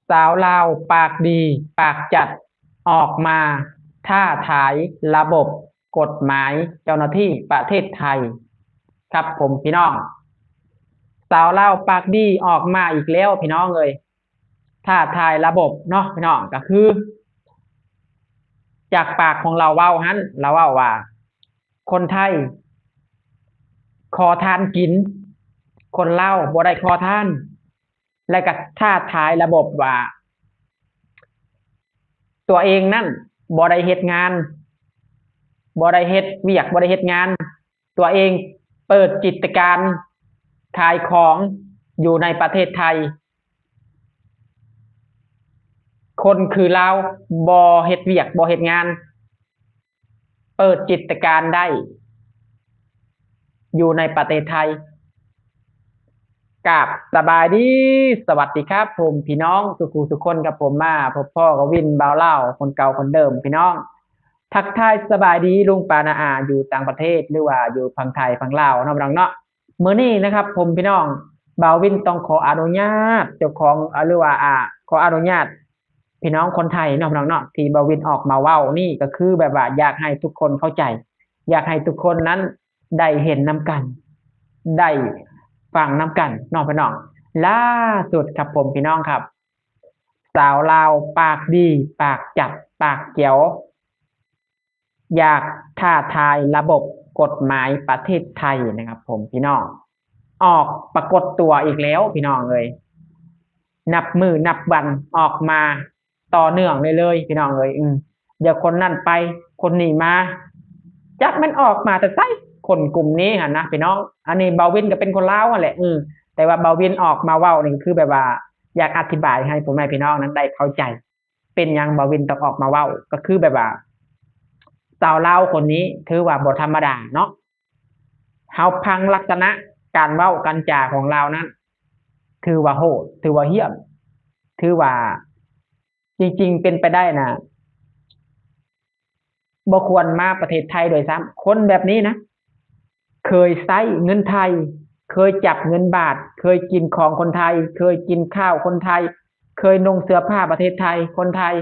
สาวลาวปากดีปากจัดออกมาท้าทายระบบกฎหมายเจ้าหน้าที่ประเทศไทยครับผมพี่น้องสาวลาวปากดีออกมาอีกแล้วพี่น้องเลยท้าทายระบบเนาะพี่น้องก็คือจากปากของเราเว้าหันเราเว้าว่าคนไทยขอทานกินคนลาวบ่ได้ขอทานและก็ท้าทายระบบว่าตัวเองนั่นบ่ได้เฮ็ดงานบ่ได้เฮ็ดเวียกบ่ได้เฮ็ดงานตัวเองเปิดกิจการขายของอยู่ในประเทศไทยคนคือเราบ่เฮ็ดเวียกบ่เฮ็ดงานเปิดกิจการได้อยู่ในประเทศไทยกับสบายดีสวัสดีครับผมพี่น้องทุกคนกับผมมาพบพ่อกับวินบ่าวเล่าคนเก่าคนเดิมพี่น้องทักทายสบายดีลุงปานาอาอยู่ต่างประเทศหรือว่าอยู่ฝั่งไทยฝั่งลาวเนาะพี่น้องเนาะมื้อนี้นะครับผมพี่น้องบ่าววินต้องขออนุญาตเจ้าของหรือว่าขออนุญาตพี่น้องคนไทยเนาะพี่น้องเนาะที่บ่าววินออกมาเว้านี่ก็คือแบบว่าอยากให้ทุกคนเข้าใจอยากให้ทุกคนนั้นได้เห็นนำกันได้ฟังนำกันเน้องพี่น้องล่าสุดครับผมพี่น้องครับสาวลาวปากดีปากจัดปากเจียวอยากท้าทายระบบกฎหมายประเทศไทยนะครับผมพี่น้องออกปรากฏตัวอีกแล้วพี่น้องเลยนับมือนับวันออกมาต่อเนื่องเลยพี่น้องเลยเดี๋ยวคนนั่นไปคนนี้มาจักมันออกมาแต่ไซคนกลุ่มนี้นะพี่น้องอันนี้เบาวินก็เป็นคนลาวนั่นแหละแต่ว่าเบาวินออกมาเว้านี่คือแบบว่าอยากอธิบายให้ผมแม่พี่น้องนั้นได้เข้าใจเป็นยังเบาวินต้องออกมาเว้าก็คือแบบว่าสาวลาวคนนี้ถือว่าบ่ธรรมดาเนาะเฮาพังลักษณะการเว้ากันจาของเรานั้นถือว่าโหดถือว่าเหี้ยมถือว่าจริงๆเป็นไปได้นะบ่ควรมาประเทศไทยโดยซ้ำคนแบบนี้นะเคยใช้เงินไทยเคยจับเงินบาทเคยกินของคนไทยเคยกินข้าวคนไทยเคยนุ่งเสื้อผ้าประเทศไทยคนไทย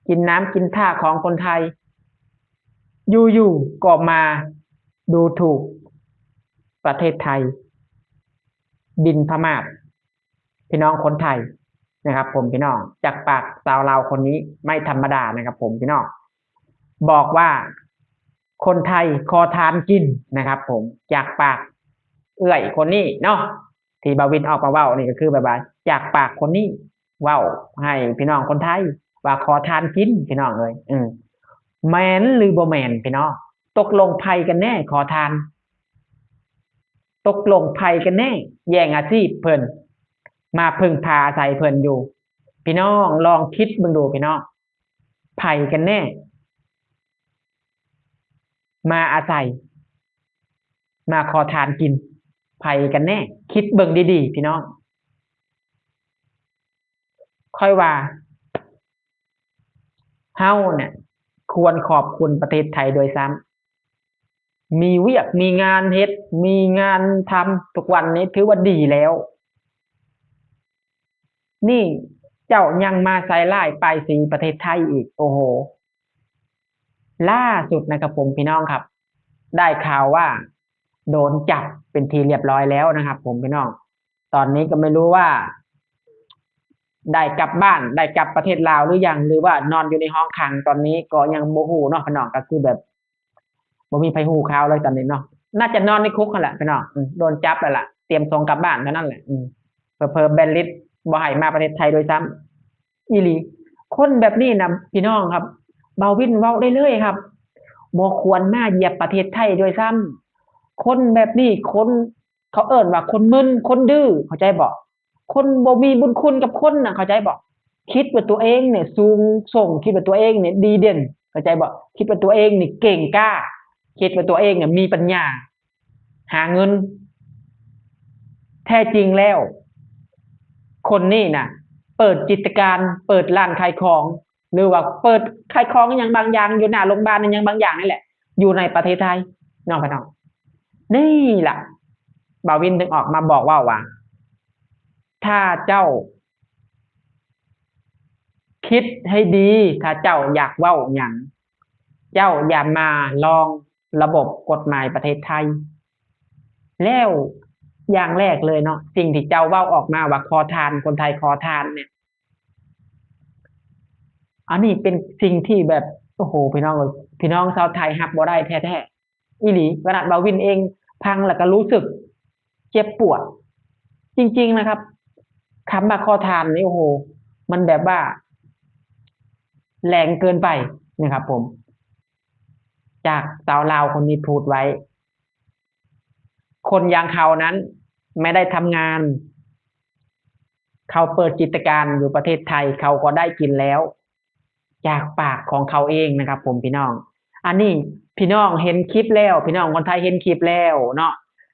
กินน้ำกินท่าของคนไทยอยู่ๆก็มาดูถูกประเทศไทยบินพม่าศพี่น้องคนไทยนะครับผมพี่น้องจากปากสาวลาวคนนี้ไม่ธรรมดานะครับผมพี่น้องบอกว่าคนไทยขอทานกินนะครับผมจากปากเอื้อยคนนี้เนาะที่บาวินออกมาเว้านี่ก็คือแบบว่าจากปากคนนี้เว้าให้พี่น้องคนไทยว่าขอทานกินพี่น้องเลยแมนหรือบ่แมนพี่น้องตกลงไพ่กันแน่ขอทานตกลงไพ่กันแน่แย่งอาชีพเพิ่นมาพึ่งพาใส่เพิ่นอยู่พี่น้องลองคิดเบิ่งดูพี่น้องไพ่กันแน่มาอาศัยมาขอทานกินไผ่กันแน่คิดเบิ่งดีๆพี่น้องค่อยว่าเฮาเนี่ยควรขอบคุณประเทศไทยโดยซ้ำมีเวียกมีงานเฮ็ดมีงานทำทุกวันนี้ถือว่าดีแล้วนี่เจ้ายังมาใส่ร้ายป้ายสีประเทศไทยอีกโอ้โหล่าสุดนะครับผมพี่น้องครับได้ข่าวว่าโดนจับเป็นทีเรียบร้อยแล้วนะครับผมพี่น้องตอนนี้ก็ไม่รู้ว่าได้กลับบ้านได้กลับประเทศลาวหรือยังหรือว่านอนอยู่ในห้องขังตอนนี้ก็ยังโมโหเนาะพี่น้องก็คือแบบบ่มีไผฮู้ข่าวเลยตอนนี้เนาะน่าจะนอนในคุกนั่นแหละพี่น้องโดนจับแล้วล่ะเตรียมส่งกลับบ้านเท่านั้นแหละเพิ่มแบนลิสต์บ่ให้มาประเทศไทยโดยซ้ำอีหลีคนแบบนี้นะพี่น้องครับเบาวินเว้าได้เลยครับบ่ควรมาเหยียบประเทศไทยโดยซ้ำคนแบบนี้คนเขาเอิ้นว่าคนมึนคนดื้อเข้าใจบ่คนบ่มีบุญคุณกับคนน่ะเข้าใจบ่คิดว่าตัวเองเนี่ยสูงส่งคิดว่าตัวเองเนี่ยดีเด่นเข้าใจบ่คิดว่าตัวเองนี่เก่งกล้าคิดว่าตัวเองเนี่ยมีปัญญาหาเงินแท้จริงแล้วคนนี้น่ะเปิดกิจการเปิดร้านขายของหรือว่าเปิดขายของอย่างบางอย่างอยู่หน้าโรงพยาบาลอย่างบางอย่างนี่แหละอยู่ในประเทศไทยน้องพี่น้องนี่ล่ะบาวินถึงออกมาบอกว่าถ้าเจ้า คิดให้ดีถ้าเจ้าอยากเว้าหยังเจ้าอย่ามาลองระบบกฎหมายประเทศไทยแล้วอย่างแรกเลยเนาะสิ่งที่เจ้าเว้าออกมาว่าขอทานคนไทยขอทานเนี่ยอันนี้เป็นสิ่งที่แบบโอ้โหพี่น้องเอ้ยพี่น้องชาวไทยรับบ่ได้แท้ๆอีหลีขนาดบาวินเองฟังแล้วก็รู้สึกเจ็บปวดจริงๆนะครับคำว่าขอทานนี่โอ้โหมันแบบว่าแรงเกินไปนะครับผมจากสาวลาวคนนี้พูดไว้ คนอย่างเขานั้นไม่ได้ทำงาน เขาเปิดกิจการอยู่ประเทศไทยเขาก็ได้กินแล้วจากปากของเขาเองนะครับผมพี่น้องอันนี้พี่น้องเห็นคลิปแล้วพี่น้องคนไทยเห็นคลิปแล้วเนาะ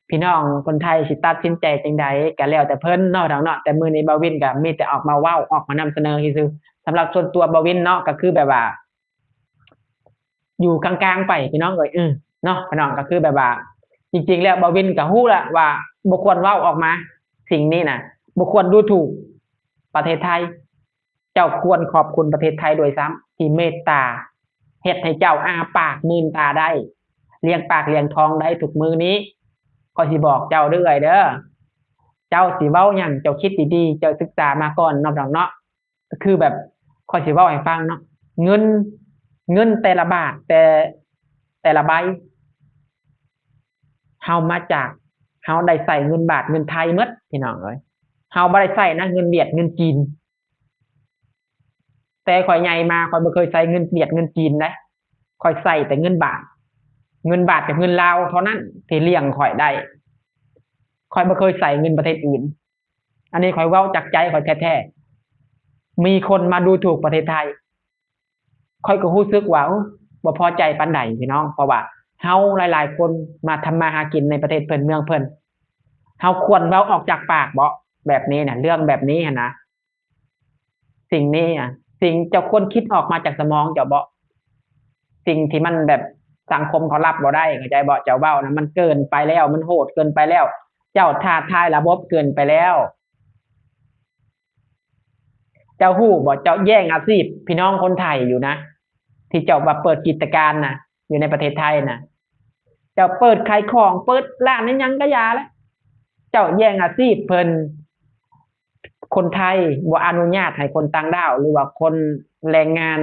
พี่น้องคนไทยสิตัดสินใจจังใดก็แล้วแต่เพิ่นเนาะทางเนาะแต่มือในบาวินก็มีแต่ออกมาเว้าออกมานำเสนอซื่อๆสำหรับส่วนตัวบาวินเนาะก็คือแบบว่าอยู่กลางๆไปพี่น้องเอ้ยเนาะพี่น้องก็คือแบบว่าจริงๆแล้วบาวินก็ฮู้ละว่าบ่ควรเว้าออกมาสิ่งนี้น่ะบ่ควรดูถูกประเทศไทยเจ้าควรขอบคุณประเทศไทยด้วยซ้ำที่เมตตาเฮ็ดให้เจ้าอ้าปากมื่นตาได้เลี้ยงปากเลี้ยงท้องได้ทุกมื้อนี้ก็สิบอกเจ้าเด้อเด้อเจ้าสิเว้าหยังเจ้าคิดดีๆเจ้าศึกษามาก่อนเนาะพี่น้องเนาะก็คือแบบข้อยสิเว้าให้ฟังเนาะเงินเงินแต่ละบาทแต่ละใบเฮามาจากเฮาได้ใช้เงินบาทเงินไทยหมดพี่น้องเอ้ยเฮาบ่ได้ใช้นะเงินเวียดเงินจีนแต่ข้อยใหญ่มาข้อยบ่เคยใช้เงินเวียดเงินจีนนะข้อยใช้แต่เงินบาทเงินบาทกับเงินลาวเท่านั้นที่เลี้ยงข้อยได้ข้อยบ่เคยใช้เงินประเทศอื่นอันนี้ข้อยเว้าจากใจข้อยแท้ๆมีคนมาดูถูกประเทศไทยข้อยก็รู้สึกว่าบ่พอใจปานใดพี่น้องเพราะว่าเฮาหลายๆคนมาทำมาหากินในประเทศเพิ่นเมืองเพิ่นเฮาควรเว้าออกจากปากบ่แบบนี้น่ะเรื่องแบบนี้หันนะสิ่งนี้อะสิ่งเจ้าควรคิดออกมาจากสมองเจ้าบ่สิ่งที่มันแบบสังคมเขารับบ่ได้เข้าใจบ่เจ้าเว้านะมันเกินไปแล้วมันโหดเกินไปแล้วเจ้าท้าทายระบบเกินไปแล้วเจ้าฮู้บ่เจ้าแย่งอาชีพพี่น้องคนไทยอยู่นะที่เจ้าว่าเปิดกิจการน่ะอยู่ในประเทศไทยน่ะเจ้าเปิดขายของเปิดร้านนั้นยังก็ยาแล้วเจ้าแย่งอาชีพเพิ่นคนไทยบ่อนุญาตให้คนต่างด้าวหรือว่าคนแรงงาน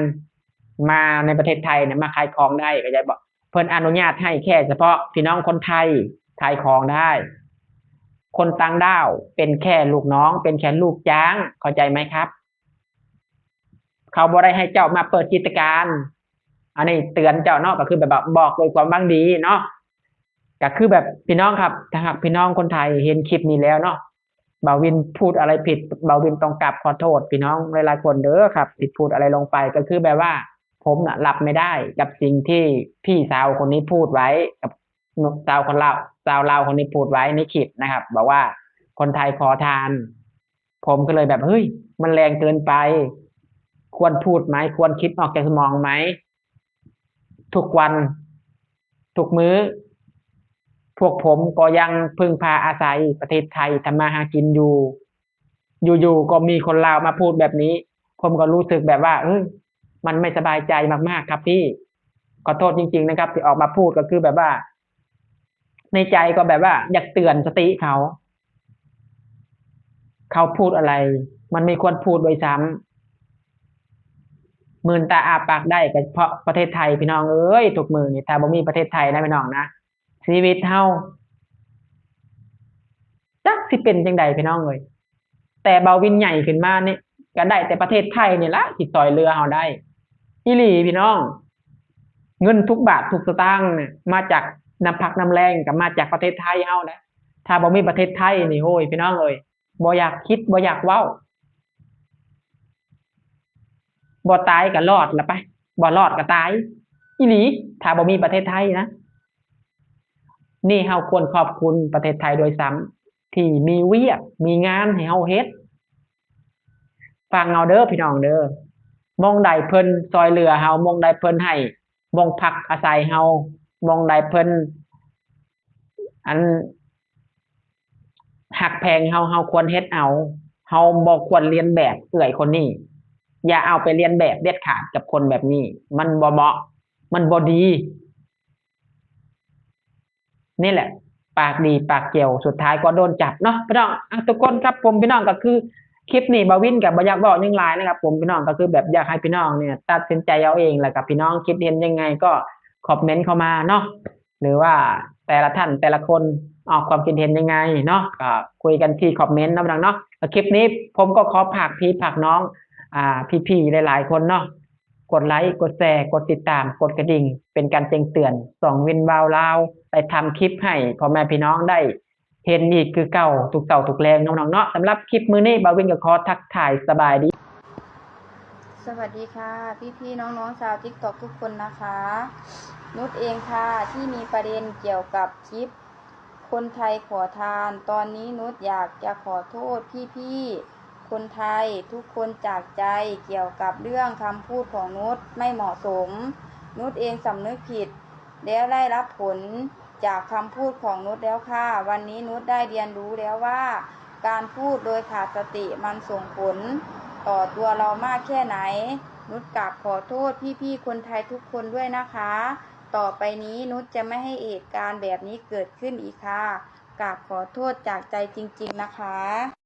มาในประเทศไทยเนี่ยมาขายของได้เข้าใจบ่เพิ่นอนุญาตให้แค่เฉพาะพี่น้องคนไทยขายของได้คนต่างด้าวเป็นแค่ลูกน้องเป็นแค่ลูกจ้างเข้าใจไหมครับเขาบ่ได้ให้เจ้ามาเปิดกิจการอันนี้เตือนเจ้าเนาะก็คือแบบว่าบอกโดยความหวังดีเนาะก็คือแบบพี่น้องครับถ้าหากพี่น้องคนไทยเห็นคลิปนี้แล้วเนาะบ่าววินพูดอะไรผิดบ่าววินต้องกราบขอโทษพี่น้องหลายๆคนเด้อครับที่พูดอะไรลงไปก็คือแบบว่าผมน่ะรับไม่ได้กับสิ่งที่พี่สาวคนนี้พูดไว้กับสาวคนลาวสาวลาวคนนี้พูดไว้ในคลิปนะครับบอกว่าคนไทยขอทานผมก็เลยแบบเฮ้ยมันแรงเกินไปควรพูดไหมควรคิดออกจากสมองไหมทุกวันทุกมื้อพวกผมก็ยังพึ่งพาอาศัยประเทศไทยทำมาหากินอยู่อยู่ๆก็มีคนลาวมาพูดแบบนี้ผมก็รู้สึกแบบว่ามันไม่สบายใจมากๆครับพี่ขอโทษจริงๆนะครับที่ออกมาพูดก็คือแบบว่าในใจก็แบบว่าอยากเตือนสติเขาพูดอะไรมันไม่ควรพูดด้วยซ้ำมื่นตาอาปากได้ก็เพราะประเทศไทยพี่น้องเอ้ยทุกมือนี่ถ้าบ่มีประเทศไทยนะพี่น้องนะชีวิตเฮาจักสิเป็นจังใดพี่น้องเอ้ยแต่เบาวินใหญ่ขึ้นมานี่ก็ได้แต่ประเทศไทยนี่ละที่ช่วยเหลือเฮาได้อีหลีพี่น้องเงินทุกบาททุกสตางค์เนี่ยมาจากน้ำพักน้ำแรงก็มาจากประเทศไทยเฮานะถ้าบ่มีประเทศไทยนี่โอ้ยพี่น้องเอ้ยบ่อยากคิดบ่อยากเว้าบ่ตายก็รอดละไปบ่รอดก็ตายอีหลีถ้าบ่มีประเทศไทยนะนี่เฮาควรขอบคุณประเทศไทยโดยซ้ำที่มีเวียกมีงานให้เฮาเฮ็ดฟังเอาเด้อพี่น้องเด้อมองใดเพิ่นช่วยเหลือเฮามองใดเพิ่นให้มองพักอาศัยเฮามองใดเพิ่นอันหักแพงเฮาควรเฮ็ดเอาเฮาบ่ควรเลียนแบบเอื้อยคนนี้ อย่าเอาไปเรียนแบบเด็ดขาดกับคนแบบนี้ มันบ่เหมาะมันบ่ดี นี่แหละ ปากดีปากเกี่ยวสุดท้ายก็โดนจับเนาะพี่น้องทุกคนครับผมพี่น้องก็คือคลิปนี้บาวินกับบอยากบอกยังไลน์นะครับผมพี่น้องก็คือแบบอยากให้พี่น้องเนี่ยตัดสินใจเอาเองแหละกับพี่น้องคิดเห็นยังไงก็คอมเมนต์เข้ามาเนาะหรือว่าแต่ละท่านแต่ละคนออกความคิดเห็นยังไงเนาะก็คุยกันที่คอมเมนต์นะพี่น้องเนาะคลิปนี้ผมก็ขอฝากพี่ฝากน้องพี่ๆหลายๆคนเนาะกดไลค์กดแชร์กดติดตามกดกระดิ่งเป็นการแจ้งเตือนส่องวินวาวลาวได้ทำคลิปให้พ่อแม่พี่น้องได้เห็นอีกคือเก่าถูกเต่าถูกแรงน้องๆเนาะสำหรับคลิปมือนี้บาวินก็ขอทักทายสบายดีสวัสดีค่ะพี่ๆน้องๆชาวทิกตอกทุกคนนะคะนุชเองค่ะที่มีประเด็นเกี่ยวกับคลิปคนไทยขอทานตอนนี้นุชอยากจะขอโทษพี่ๆคนไทยทุกคนจากใจเกี่ยวกับเรื่องคำพูดของนุชไม่เหมาะสมนุชเองสำนึกผิดแล้วได้รับผลจากคำพูดของนุชแล้วค่ะวันนี้นุชได้เรียนรู้แล้วว่าการพูดโดยขาดสติมันส่งผลต่อตัวเรามากแค่ไหนนุชกราบขอโทษพี่ๆคนไทยทุกคนด้วยนะคะต่อไปนี้นุชจะไม่ให้เหตุการณ์แบบนี้เกิดขึ้นอีกค่ะกราบขอโทษจากใจจริงๆนะคะ